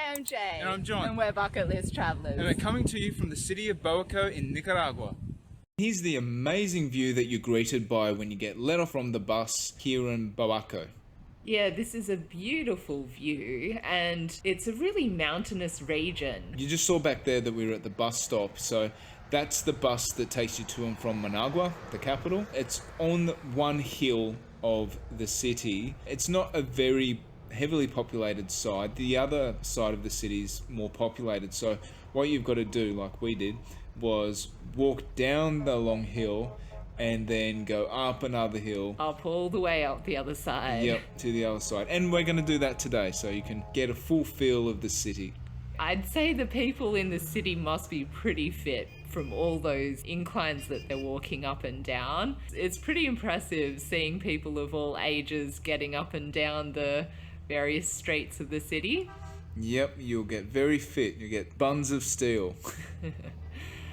I'm Jay. And I'm John. And we're bucket list travelers. And we're coming to you from the city of Boaco in Nicaragua. Here's the amazing view that you're greeted by when you get let off from the bus here in Boaco. Yeah, this is a beautiful view and it's a really mountainous region. You just saw back there that we were at the bus stop, so that's the bus that takes you to and from Managua, the capital. It's on one hill of the city. It's not a very heavily populated side. The other side of the city is more populated, so what you've got to do, like we did, was walk down the long hill and then go up another hill. Up all the way up the other side. Yep, to the other side. And we're going to do that today, so you can get a full feel of the city. I'd say the people in the city must be pretty fit from all those inclines that they're walking up and down. It's pretty impressive seeing people of all ages getting up and down the various streets of the city. Yep, you'll get very fit. You'll get buns of steel.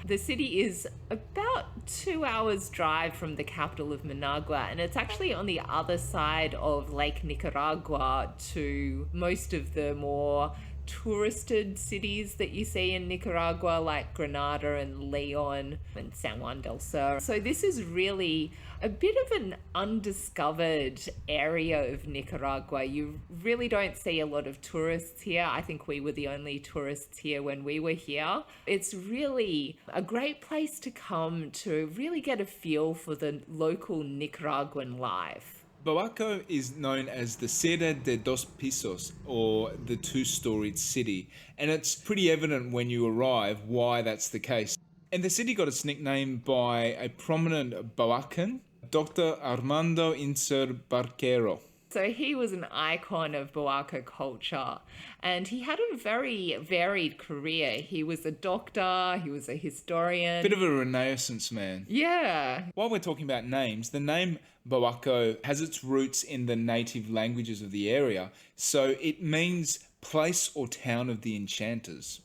The city is about 2 hours drive from the capital of Managua, and it's actually on the other side of Lake Nicaragua to most of the more touristed cities that you see in Nicaragua, like Granada and Leon and San Juan del Sur. So this is really a bit of an undiscovered area of Nicaragua. You really don't see a lot of tourists here. I think we were the only tourists here when we were here. It's really a great place to come to really get a feel for the local Nicaraguan life. Boaco is known as the ciudad de dos pisos, or the two-storied city, and it's pretty evident when you arrive why that's the case. And the city got its nickname by a prominent Boacan, Dr. Armando Barquero. So he was an icon of Boaco culture, and he had a very varied career. He was a doctor, he was a historian. Bit of a Renaissance man. Yeah. While we're talking about names, the name Boaco has its roots in the native languages of the area, so it means place or town of the enchanters.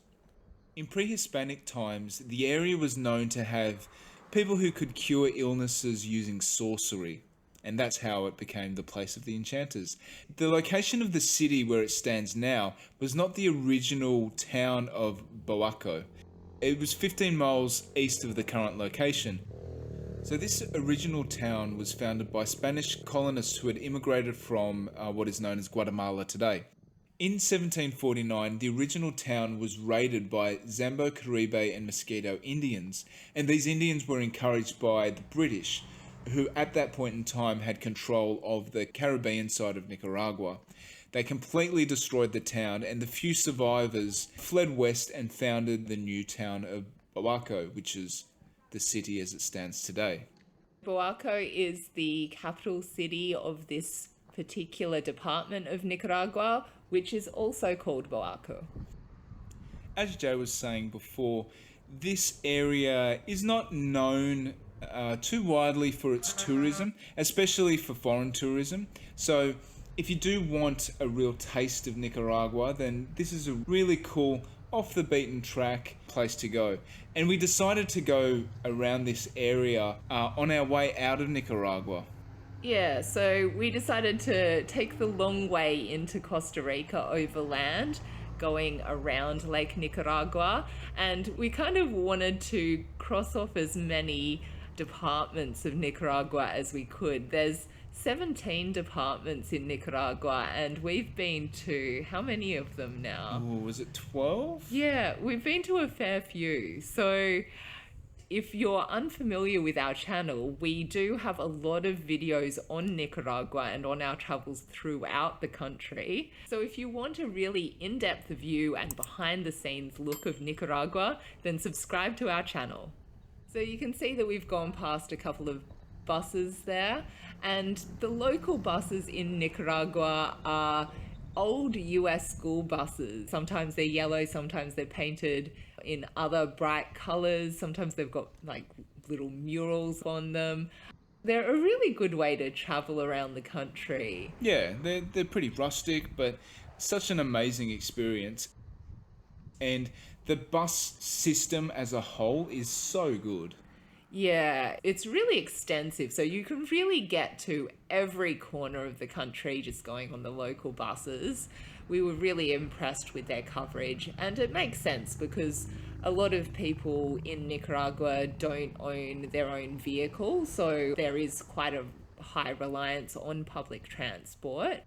In pre-Hispanic times, the area was known to have people who could cure illnesses using sorcery. And that's how it became the place of the enchanters. The location of the city where it stands now was not the original town of Boaco. It was 15 miles east of the current location. So this original town was founded by Spanish colonists who had immigrated from what is known as Guatemala today. In 1749, the original town was raided by Zambo, Caribe and Mosquito Indians, and these Indians were encouraged by the British, who at that point in time had control of the Caribbean side of Nicaragua. They completely destroyed the town, and the few survivors fled west and founded the new town of Boaco, which is the city as it stands today. Boaco is the capital city of this particular department of Nicaragua, which is also called Boaco. As Jay was saying before, this area is not known too widely for its tourism, especially for foreign tourism. So if you do want a real taste of Nicaragua, then this is a really cool off the beaten track place to go. And we decided to go around this area on our way out of Nicaragua. Yeah, so we decided to take the long way into Costa Rica overland, going around Lake Nicaragua, and we kind of wanted to cross off as many departments of Nicaragua as we could. There's 17 departments in Nicaragua, and we've been to how many of them now? Ooh, was it 12? Yeah, we've been to a fair few. So if you're unfamiliar with our channel, we do have a lot of videos on Nicaragua and on our travels throughout the country. So if you want a really in-depth view and behind-the-scenes look of Nicaragua, then subscribe to our channel. So you can see that we've gone past a couple of buses there, and the local buses in Nicaragua are old US school buses. Sometimes they're yellow, sometimes they're painted in other bright colors, sometimes they've got like little murals on them. They're a really good way to travel around the country. Yeah, they're pretty rustic, but such an amazing experience. And the bus system as a whole is so good. Yeah, it's really extensive, so you can really get to every corner of the country just going on the local buses, we were really impressed with their coverage. And it makes sense because a lot of people in Nicaragua don't own their own vehicle, so there is quite a high reliance on public transport.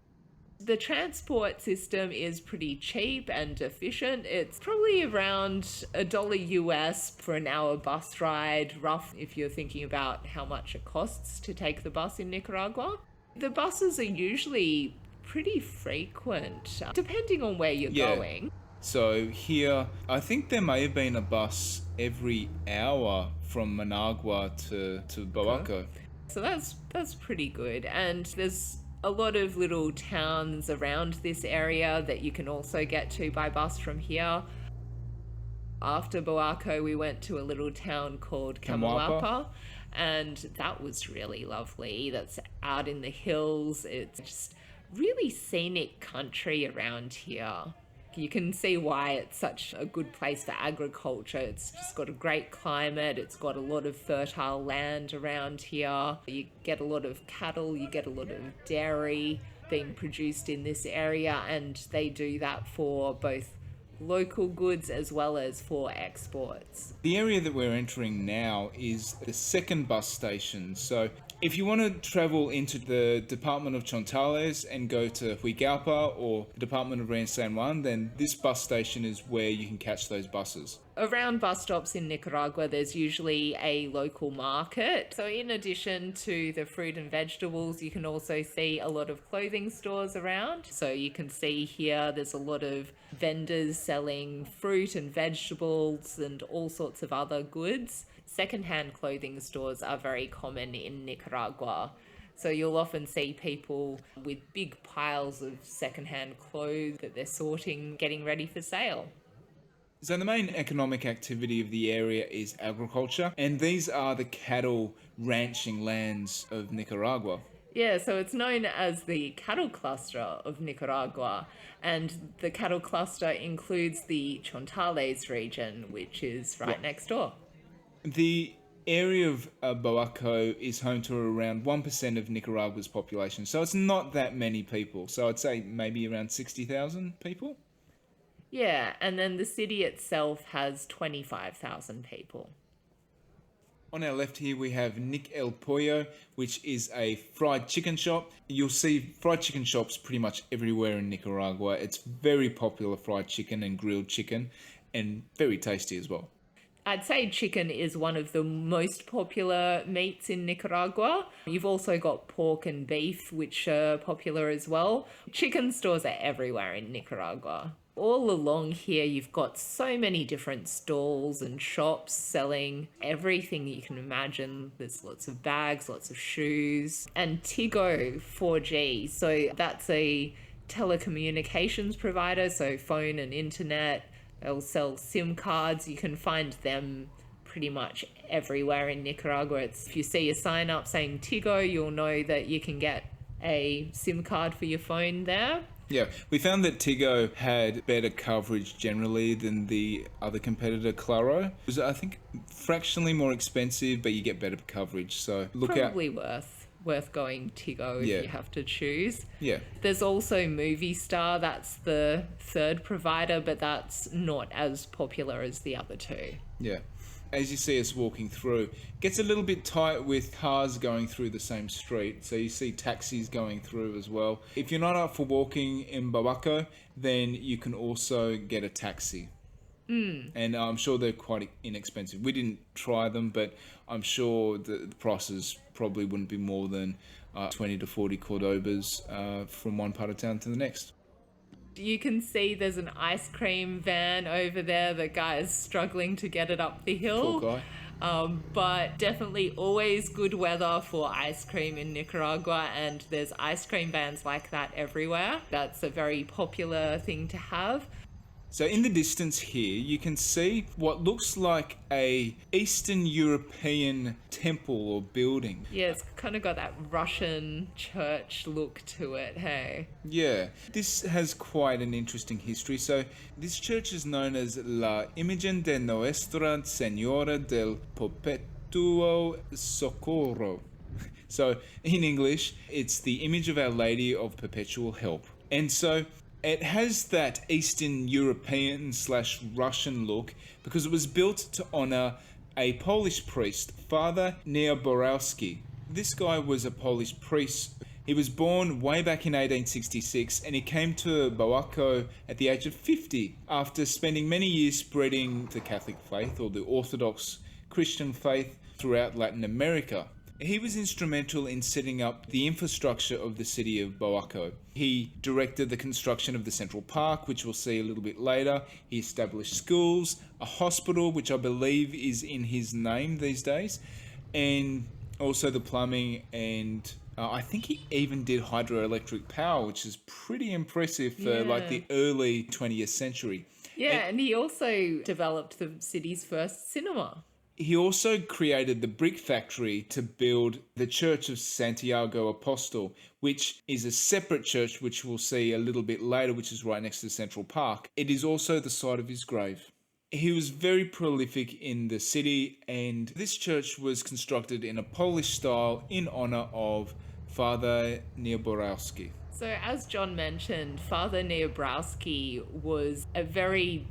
The transport system is pretty cheap and efficient. It's probably around $1 US for an hour bus ride, rough if you're thinking about how much it costs to take the bus in Nicaragua. The buses are usually pretty frequent, depending on where you're going. So here, I think there may have been a bus every hour from Managua to Boaco. So that's pretty good. And there's a lot of little towns around this area that you can also get to by bus from here. After Boaco, we went to a little town called Camoapa, and that was really lovely. That's out in the hills. It's just really scenic country around here. You can see why it's such a good place for agriculture. It's just got a great climate. It's got a lot of fertile land around here. You get a lot of cattle, you get a lot of dairy being produced in this area, and they do that for both local goods as well as for exports. The area that we're entering now is the second bus station. So if you want to travel into the Department of Chontales and go to Juigalpa or the Department of San Juan, then this bus station is where you can catch those buses. Around bus stops in Nicaragua, there's usually a local market. So in addition to the fruit and vegetables, you can also see a lot of clothing stores around. So you can see here there's a lot of vendors selling fruit and vegetables and all sorts of other goods. Secondhand clothing stores are very common in Nicaragua. So you'll often see people with big piles of secondhand clothes that they're sorting, getting ready for sale. So the main economic activity of the area is agriculture, and these are the cattle ranching lands of Nicaragua. Yeah, so it's known as the cattle cluster of Nicaragua, and the cattle cluster includes the Chontales region, which is right next door. The area of Boaco is home to around 1% of Nicaragua's population, so it's not that many people. So I'd say maybe around 60,000 people. Yeah, and then the city itself has 25,000 people. On our left here we have Nick El Pollo, which is a fried chicken shop. You'll see fried chicken shops pretty much everywhere in Nicaragua. It's very popular fried chicken and grilled chicken, and very tasty as well. I'd say chicken is one of the most popular meats in Nicaragua. You've also got pork and beef, which are popular as well. Chicken stores are everywhere in Nicaragua. All along here, you've got so many different stalls and shops selling everything you can imagine. There's lots of bags, lots of shoes, and Tigo 4G. So that's a telecommunications provider, so phone and internet. They'll sell SIM cards. You can find them pretty much everywhere in Nicaragua. If you see a sign up saying Tigo, you'll know that you can get a SIM card for your phone there. Yeah, we found that Tigo had better coverage generally than the other competitor, Claro. It was, I think, fractionally more expensive, but you get better coverage. So look out. Probably worth going Tigo if you have to choose. Yeah. There's also Movistar. That's the third provider, but that's not as popular as the other two. Yeah. As you see us walking through, gets a little bit tight with cars going through the same street. So you see taxis going through as well. If you're not up for walking in Boaco, then you can also get a taxi. And I'm sure they're quite inexpensive. We didn't try them, but I'm sure the prices probably wouldn't be more than 20 to 40 Cordobas from one part of town to the next. You can see there's an ice cream van over there. The guy is struggling to get it up the hill. Poor guy. But definitely always good weather for ice cream in Nicaragua, and there's ice cream vans like that everywhere. That's a very popular thing to have. So in the distance here, you can see what looks like a Eastern European temple or building. Yeah, it's kind of got that Russian church look to it, hey? Yeah, this has quite an interesting history. So this church is known as La Imagen de Nuestra Señora del Perpetuo Socorro. So in English, it's the image of Our Lady of Perpetual Help. And so It has that Eastern European / Russian look because it was built to honor a Polish priest, Father Nieborowski. This guy was a Polish priest. He was born way back in 1866 and he came to Boaco at the age of 50 after spending many years spreading the Catholic faith or the Orthodox Christian faith throughout Latin America. He was instrumental in setting up the infrastructure of the city of Boaco. He directed the construction of the Central Park, which we'll see a little bit later. He established schools, a hospital, which I believe is in his name these days, and also the plumbing, and I think he even did hydroelectric power, which is pretty impressive for like the early 20th century. Yeah, and he also developed the city's first cinema. He also created the brick factory to build the Church of Santiago Apóstol, which is a separate church, which we'll see a little bit later, which is right next to Central Park. It is also the site of his grave. He was very prolific in the city, and this church was constructed in a Polish style in honor of Father Nieborowski. So as John mentioned, Father Nieborowski was a very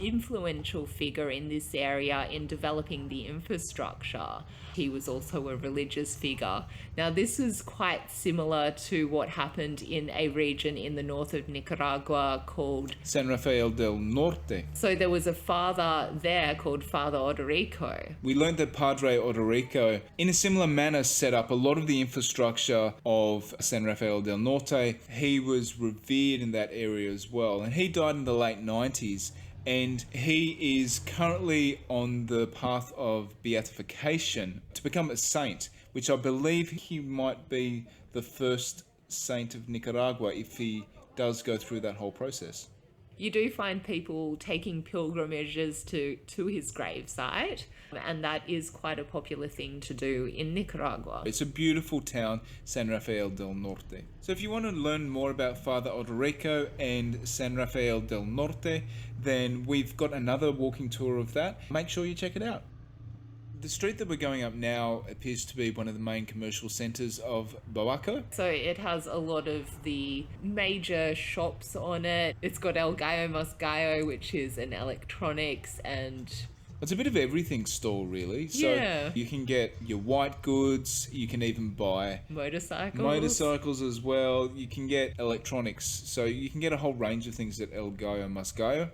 influential figure in this area in developing the infrastructure. He was also a religious figure. Now, this is quite similar to what happened in a region in the north of Nicaragua called San Rafael del Norte. So there was a father there called Father Odorico. We learned that Padre Odorico, in a similar manner, set up a lot of the infrastructure of San Rafael del Norte. He was revered in that area as well, and he died in the late 90s. And he is currently on the path of beatification to become a saint, which I believe he might be the first saint of Nicaragua if he does go through that whole process. You do find people taking pilgrimages to his gravesite, and that is quite a popular thing to do in Nicaragua. It's a beautiful town, San Rafael del Norte. So if you want to learn more about Father Odorico and San Rafael del Norte, then we've got another walking tour of that. Make sure you check it out. The street that we're going up now appears to be one of the main commercial centres of Boaco. So it has a lot of the major shops on it. It's got El Gallo Mas Gallo, which is an electronics and... It's a bit of everything store, really. So you can get your white goods, you can even buy motorcycles as well. You can get electronics, so you can get a whole range of things at El Gallo Mas Gallo.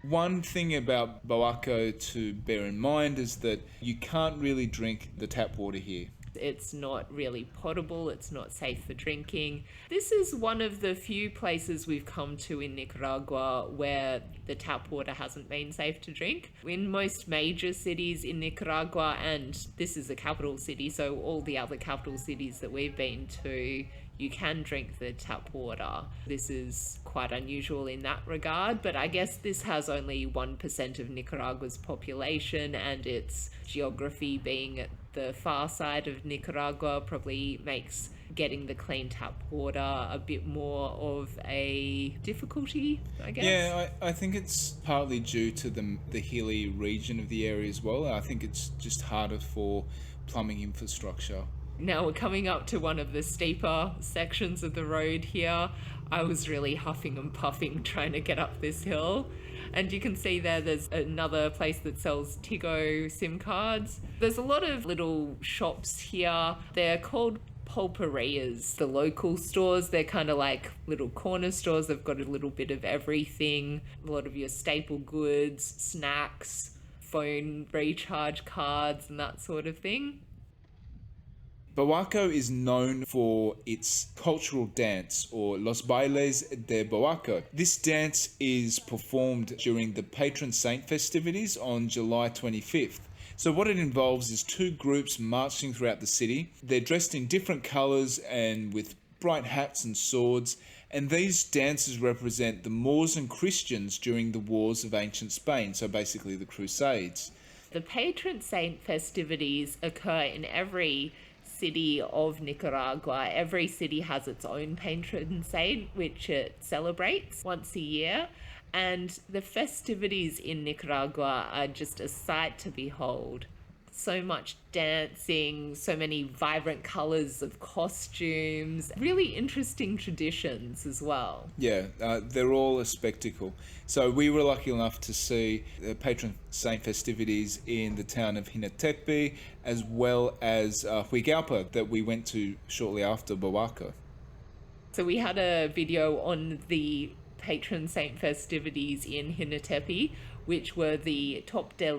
One thing about Boaco to bear in mind is that you can't really drink the tap water here. It's not really potable, it's not safe for drinking. This is one of the few places we've come to in Nicaragua where the tap water hasn't been safe to drink. In most major cities in Nicaragua, and this is a capital city, so all the other capital cities that we've been to, you can drink the tap water. This is quite unusual in that regard, but I guess this has only 1% of Nicaragua's population, and its geography being at the far side of Nicaragua probably makes getting the clean tap water a bit more of a difficulty, I guess. Yeah, I think it's partly due to the hilly region of the area as well. I think it's just harder for plumbing infrastructure. Now we're coming up to one of the steeper sections of the road here. I was really huffing and puffing trying to get up this hill. And you can see there's another place that sells Tigo SIM cards. There's a lot of little shops here. They're called Pulperias, the local stores. They're kind of like little corner stores. They've got a little bit of everything. A lot of your staple goods, snacks, phone recharge cards and that sort of thing. Boaco is known for its cultural dance, or Los Bailes de Boaco. This dance is performed during the patron saint festivities on July 25th. So what it involves is two groups marching throughout the city. They're dressed in different colours and with bright hats and swords, and these dances represent the Moors and Christians during the wars of ancient Spain, so basically the Crusades. The patron saint festivities occur in every city of Nicaragua. Every city has its own patron saint, which it celebrates once a year. And the festivities in Nicaragua are just a sight to behold. So much dancing, so many vibrant colors of costumes, really interesting traditions as well. Yeah, they're all a spectacle. So we were lucky enough to see the patron saint festivities in the town of Hinatepe, as well as Juigalpa that we went to shortly after Boaco. So we had a video on the patron saint festivities in Hinatepe, which were the Tope de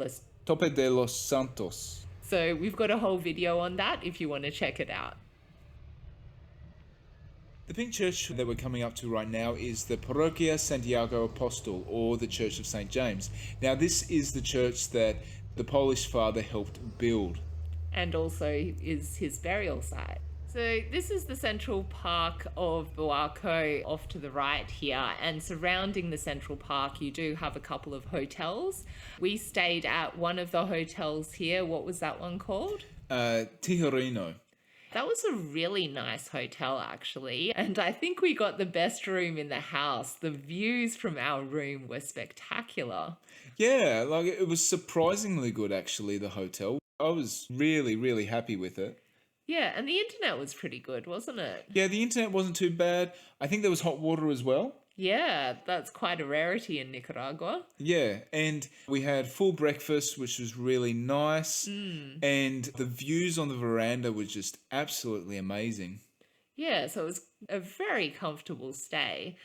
los Santos. So we've got a whole video on that if you want to check it out. The pink church that we're coming up to right now is the Parroquia de Santiago Apóstol, or the Church of St. James. Now, this is the church that the Polish father helped build. And also is his burial site. So this is the central park of Boaco off to the right here, and surrounding the central park you do have a couple of hotels. We stayed at one of the hotels here. What was that one called? Tigo. That was a really nice hotel, actually, and I think we got the best room in the house. The views from our room were spectacular. Yeah, like it was surprisingly good, actually, the hotel. I was really, really happy with it. Yeah, and the internet was pretty good, wasn't it? Yeah, the internet wasn't too bad. I think there was hot water as well. Yeah, that's quite a rarity in Nicaragua. Yeah, and we had full breakfast, which was really nice. And the views on the veranda were just absolutely amazing. Yeah, so it was a very comfortable stay.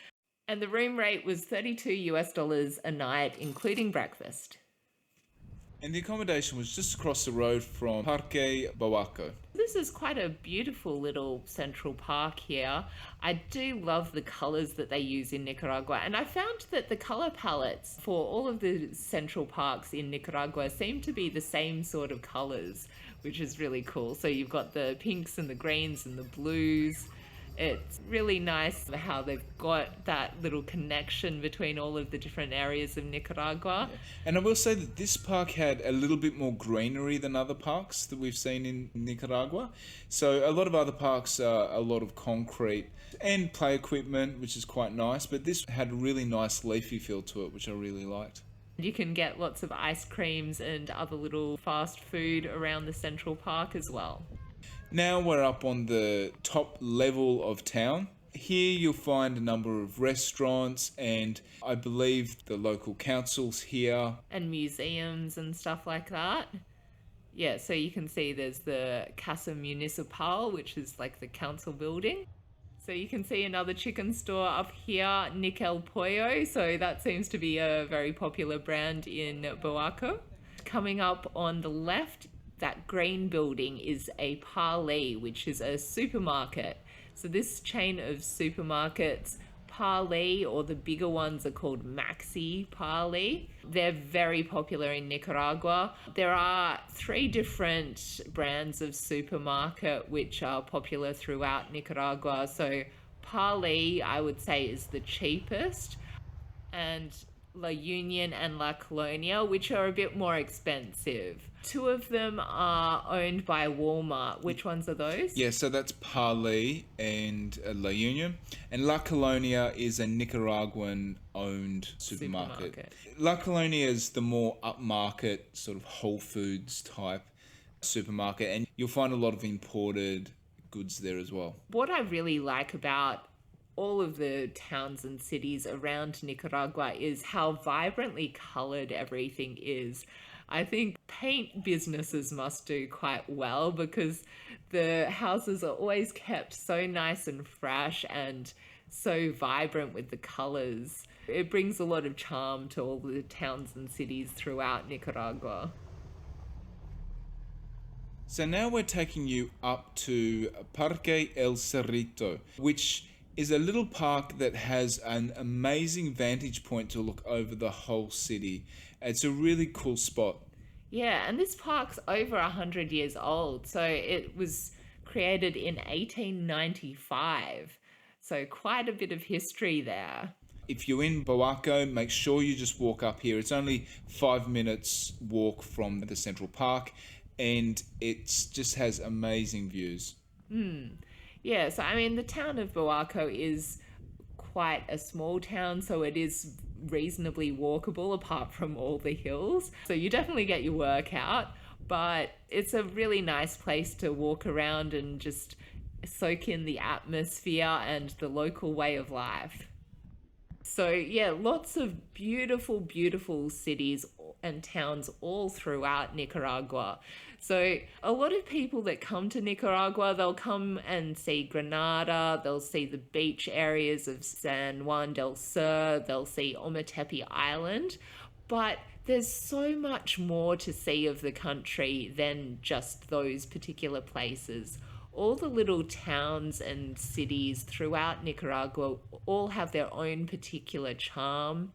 And the room rate was $32 a night, including breakfast. And the accommodation was just across the road from Parque Boaco. This is quite a beautiful little central park here. I do love the colours that they use in Nicaragua, and I found that the colour palettes for all of the central parks in Nicaragua seem to be the same sort of colours, which is really cool. So you've got the pinks and the greens and the blues. It's really nice how they've got that little connection between all of the different areas of Nicaragua. Yeah. And I will say that this park had a little bit more greenery than other parks that we've seen in Nicaragua. So a lot of other parks are a lot of concrete and play equipment, which is quite nice. But this had a really nice leafy feel to it, which I really liked. You can get lots of ice creams and other little fast food around the central park as well. Now we're up on the top level of town. Here you'll find a number of restaurants and I believe the local councils here. And museums and stuff like that. Yeah, so you can see there's the Casa Municipal, which is like the council building. So you can see another chicken store up here, Nickel Pollo. So that seems to be a very popular brand in Boaco. Coming up on the left, that green building is a Parley, which is a supermarket. So this chain of supermarkets, Parley, or the bigger ones are called Maxi Parley. They're very popular in Nicaragua. There are 3 different brands of supermarket which are popular throughout Nicaragua. So Parley, I would say, is the cheapest, and La Union and La Colonia, which are a bit more expensive. 2 of them are owned by Walmart. Which ones are those? Yeah, so that's Parley and La Union. And La Colonia is a Nicaraguan-owned supermarket. La Colonia is the more upmarket, sort of Whole Foods type supermarket. And you'll find a lot of imported goods there as well. What I really like about all of the towns and cities around Nicaragua is how vibrantly coloured everything is. I think paint businesses must do quite well because the houses are always kept so nice and fresh and so vibrant with the colours. It brings a lot of charm to all the towns and cities throughout Nicaragua. So now we're taking you up to Parque El Cerrito, which is a little park that has an amazing vantage point to look over the whole city. It's a really cool spot. Yeah, and this park's over 100 years old, so it was created in 1895. So quite a bit of history there. If you're in Boaco, make sure you just walk up here. It's only 5 minutes walk from the Central Park, and it just has amazing views. Yeah, so I mean, the town of Boaco is quite a small town, so it is reasonably walkable apart from all the hills. So you definitely get your workout. but it's a really nice place to walk around and just soak in the atmosphere and the local way of life. So yeah, lots of beautiful, beautiful cities and towns all throughout Nicaragua. So a lot of people that come to Nicaragua, they'll come and see Granada, they'll see the beach areas of San Juan del Sur, they'll see Ometepe Island, but there's so much more to see of the country than just those particular places. All the little towns and cities throughout Nicaragua all have their own particular charm.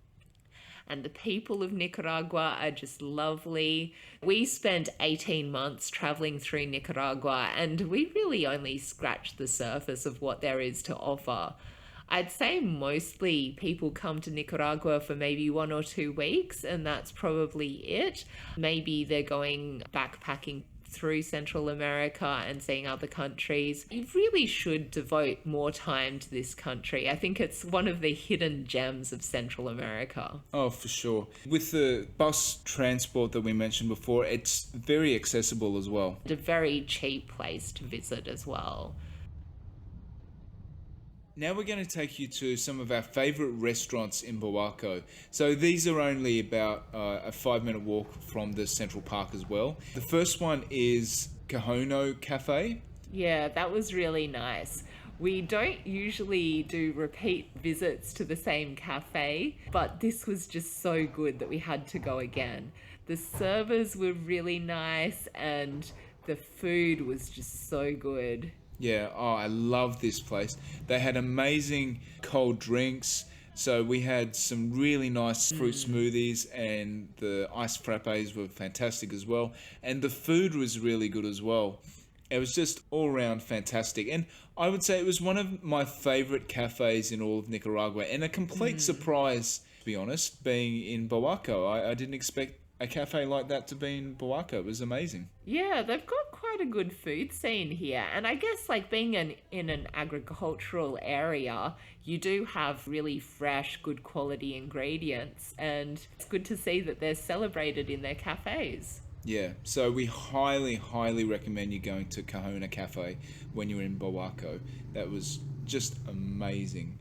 And the people of Nicaragua are just lovely. We spent 18 months traveling through Nicaragua, and we really only scratched the surface of what there is to offer. I'd say mostly people come to Nicaragua for maybe 1 or 2 weeks, and that's probably it. Maybe they're going backpacking through Central America and seeing other countries. You really should devote more time to this country. I think it's one of the hidden gems of Central America. Oh, for sure. With the bus transport that we mentioned before, it's very accessible as well. A very cheap place to visit as well. Now we're going to take you to some of our favorite restaurants in Boaco. So these are only about a 5-minute walk from the Central Park as well. The first one is Kónoha Café. Yeah, that was really nice. We don't usually do repeat visits to the same cafe, but this was just so good that we had to go again. The servers were really nice and the food was just so good. Yeah, oh, I love this place. They had amazing cold drinks. So we had some really nice fruit smoothies, and the iced frappes were fantastic as well. And the food was really good as well. It was just all around fantastic. And I would say it was one of my favorite cafes in all of Nicaragua, and a complete surprise, to be honest, being in Boaco. I didn't expect a cafe like that to be in Boaco. It was amazing. Yeah, they've got quite a good food scene here. And I guess like being in an agricultural area, you do have really fresh, good quality ingredients. And it's good to see that they're celebrated in their cafes. Yeah, so we highly, highly recommend you going to Kónoha Café when you're in Boaco. That was just amazing.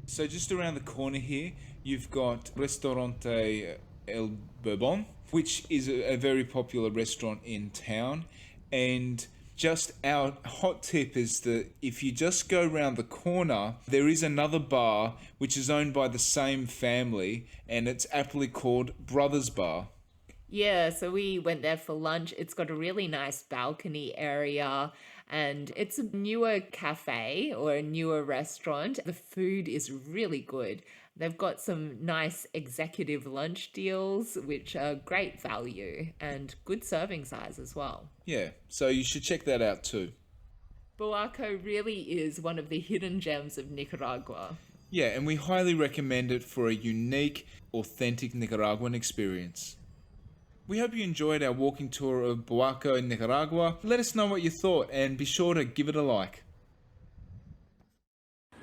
So just around the corner here, you've got Restaurante El Bourbon, which is a very popular restaurant in town. And just our hot tip is that if you just go around the corner, there is another bar which is owned by the same family, and it's aptly called Brothers Bar. Yeah, so we went there for lunch. It's got a really nice balcony area and it's a newer cafe or a newer restaurant. The food is really good. They've got some nice executive lunch deals, which are great value and good serving size as well. Yeah, so you should check that out too. Boaco really is one of the hidden gems of Nicaragua. Yeah, and we highly recommend it for a unique, authentic Nicaraguan experience. We hope you enjoyed our walking tour of Boaco in Nicaragua. Let us know what you thought and be sure to give it a like.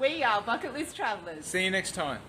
We are Bucket List Travelers. See you next time.